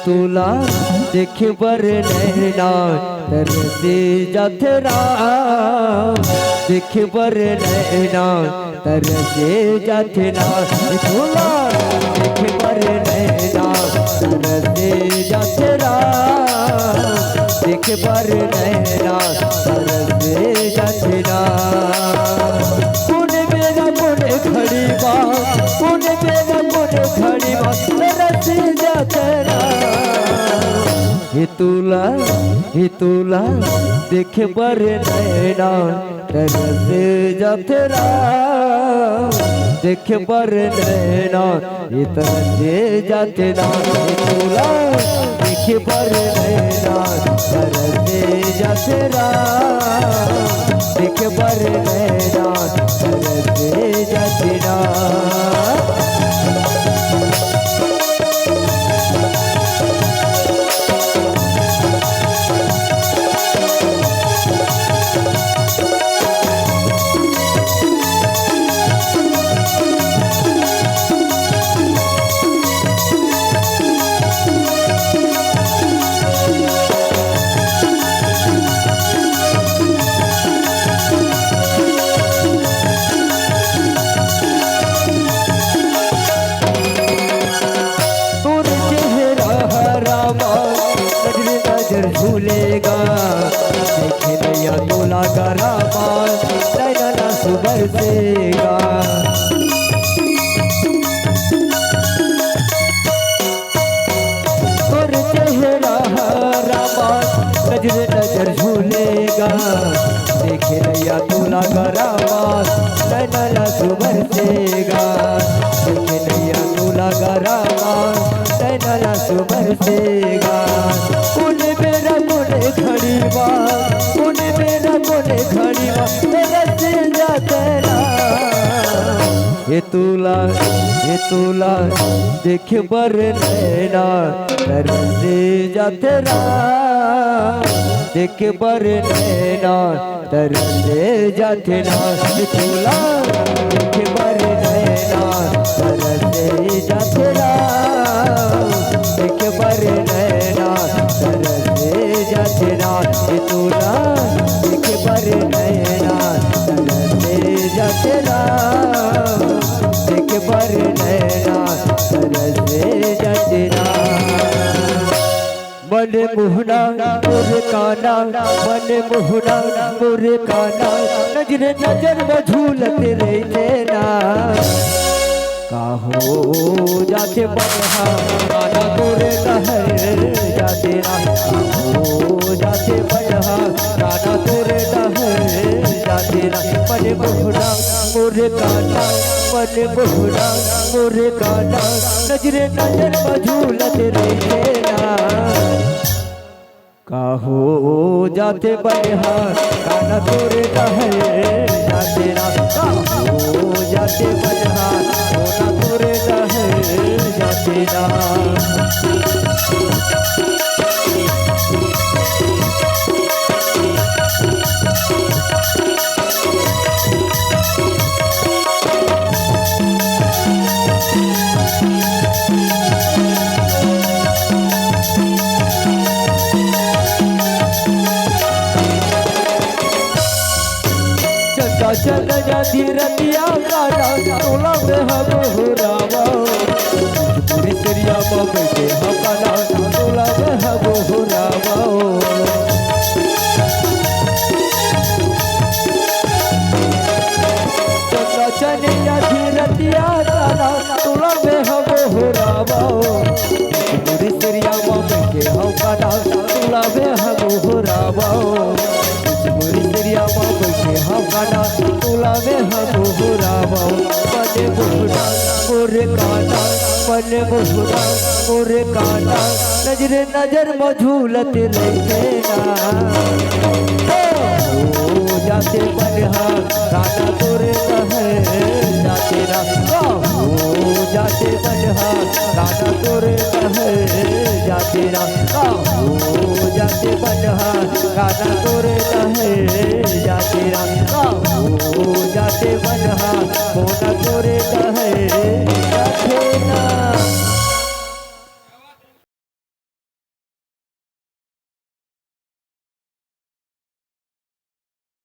तुला देख बर नैना तरसे जाथरा देख बर नैना तरसे जाथरा तुला देख बर नैना तरसे जाथरा देख बर नैना तरसे जाथरा खड़ी बात पुणे बेगा पुणे खड़ी बात तरस जातरा हे तुला देख बर नैना तरस जातरा देख बर नैना ये तरस जातरा हे तुला देख बर नैना तरस जातरा देख बर नैना तरस जातरा झूलेगा देखे नैया तोला करामा नैना सुबरसेगा तोर चेहरा रामा नजर झूलेगा देखे नैया तोला करामा नैना सुबरसेगा देखे नैया तोला करामा नैना सुबरसेगा खड़ी बात पुणे मेरा पुणे खड़ी बात तरस जातरा ये तुला देख बर नैना तरस जातरा देख बर नैना तरस जातरा ये तुला देख बर नैना तरस जातरा देख बर नैना तरस जातरा ये तुला देख बर नैना तरस जातरा देख बर नैना तरस जातरा मन मुहना मुरकाना मन मुहना मुरकाना नजर बझूलत रहते ना काहो जाते बनहा गाना तोरे लहर जाते ना काहो जाते बनहा गाना तोरे लहर जाते ना मन मुहना मुरकाना मन मुहना मुरकाना नजर बझूलत रहते ना काहो जाते बनहा गाना तोरे लहर जाते ना काहो जाते बनहा गाना तोरे लहर जाते ना चल जाती रतिया काटा तोला में हम रावा पूरी तेरिया बाबे के हकाना तोला में हम रावा चल जाती रतिया काटा तोला में हम रावा पूरी तेरिया बाबे के हकाना तोला में हम रावा पूरी तेरिया बाबे के हकाना तोला में हम रावा मन मुहना मुरकाना मन मुहना मुरकाना नजर मझूलत रहते ना जाते बनहा गाना तोरे लहर जाते ना जाते बनहा गाना तोरे लहर जाते ना जाते बनहा गाना तोरे लहर जाते ना जाते बनहा मोना तोरे लहर जाते ना।